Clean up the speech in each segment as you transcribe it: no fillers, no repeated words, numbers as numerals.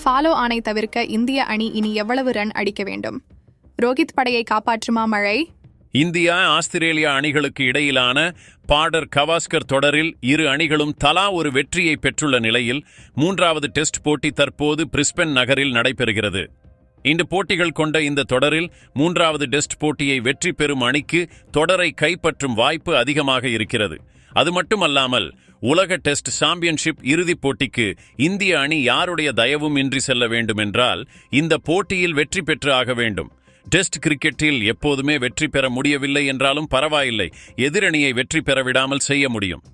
Follow ஆனை தவிர்க்க இந்திய அணி இனி எவ்வளவு ரன் அடிக்க வேண்டும்? ரோஹித் படையை காப்பாற்றுமா மழை? இந்தியா ஆஸ்திரேலியா அணிகளுக்கு இடையிலான பார்டர் கவாஸ்கர் தொடரில் இரு அணிகளும் தலா ஒரு வெற்றியை பெற்றுள்ள நிலையில் 3வது டெஸ்ட் போட்டி தற்போது பிரிஸ்பென் நகரில் நடைபெறுகிறது. இந்த போட்டிகள் கொண்ட இந்த தொடரில் 3வது டெஸ்ட் போட்டியை வெற்றி பெறும் அணிக்கு தொடரை கைப்பற்றும் வாய்ப்பு அதிகமாக இருக்கிறது. அது மட்டுமல்லாமல் உலக டெஸ்ட் சாம்பியன்ஷிப் இறுதிப் போட்டிக்கு இந்திய அணி யாருடைய தயவும் இன்றி செல்ல வேண்டுமென்றால் இந்த போட்டியில் வெற்றி பெற்று ஆக வேண்டும். டெஸ்ட் கிரிக்கெட்டில் எப்போதுமே வெற்றி பெற முடியவில்லை என்றாலும் பரவாயில்லை, எதிரணியை வெற்றி பெற விடாமல் செய்ய முடியும்.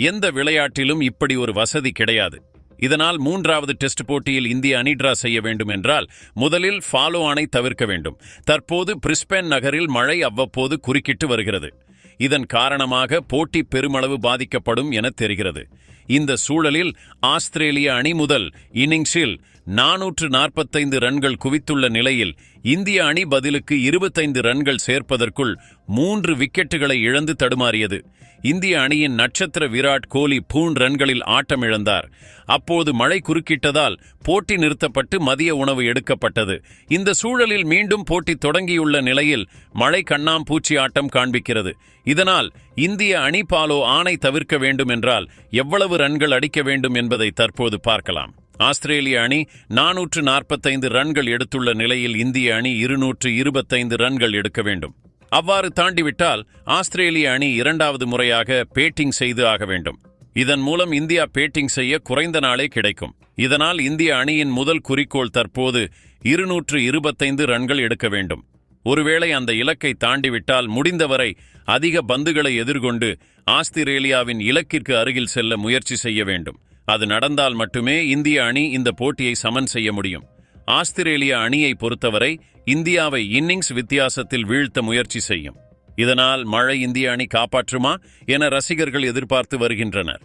எந்த விளையாட்டிலும் இப்படி ஒரு வசதி கிடையாது. இதனால் 3வது டெஸ்ட் போட்டியில் இந்திய அணி டிரா செய்ய வேண்டும் என்றால் முதலில் ஃபாலோ ஆனை தவிர்க்க வேண்டும். தற்போது பிரிஸ்பென் நகரில் மழை அவ்வப்போது குறுக்கிட்டு வருகிறது. இதன் காரணமாக போட்டி பெருமளவு பாதிக்கப்படும் என தெரிகிறது. இந்த சூழலில் ஆஸ்திரேலிய அணி முதல் இன்னிங்ஸில் 445 ரன்கள் குவித்துள்ள நிலையில் இந்திய அணி பதிலுக்கு 25 ரன்கள் சேர்ப்பதற்குள் 3 விக்கெட்டுகளை இழந்து தடுமாறியது. இந்திய அணியின் நட்சத்திர விராட் கோலி 3 ரன்களில் ஆட்டமிழந்தார். அப்போது மழை குறுக்கிட்டதால் போட்டி நிறுத்தப்பட்டு மதிய உணவு எடுக்கப்பட்டது. இந்த சூழலில் மீண்டும் போட்டி தொடங்கியுள்ள நிலையில் மழை கண்ணாம்பூச்சி ஆட்டம் காண்பிக்கிறது. இதனால் இந்திய அணி ஃபாலோ ஆனை தவிர்க்க வேண்டும் என்றால் எவ்வளவு ரன்கள் அடிக்க வேண்டும் என்பதை தற்போது பார்க்கலாம். ஆஸ்திரேலிய அணி 445 ரன்கள் எடுத்துள்ள நிலையில் இந்திய அணி 225 ரன்கள் எடுக்க வேண்டும். அவ்வாறு தாண்டிவிட்டால் ஆஸ்திரேலிய அணி 2வது முறையாக பேட்டிங் செய்து ஆக வேண்டும். இதன் மூலம் இந்தியா பேட்டிங் செய்ய குறைந்த நாளே கிடைக்கும். இதனால் இந்திய அணியின் முதல் குறிக்கோள் தற்போது 225 ரன்கள் எடுக்க வேண்டும். ஒருவேளை அந்த இலக்கை தாண்டிவிட்டால் முடிந்தவரை அதிக பந்துகளை எதிர்கொண்டு ஆஸ்திரேலியாவின் இலக்கிற்கு அருகில் செல்ல முயற்சி செய்ய வேண்டும். அது நடந்தால் மட்டுமே இந்திய அணி இந்த போட்டியை சமன் செய்ய முடியும். ஆஸ்திரேலிய அணியை பொறுத்தவரை இந்தியாவை இன்னிங்ஸ் வித்தியாசத்தில் வீழ்த்த முயற்சி செய்யும். இதனால் மழை இந்திய அணி காப்பாற்றுமா என ரசிகர்கள் எதிர்பார்த்து வருகின்றனர்.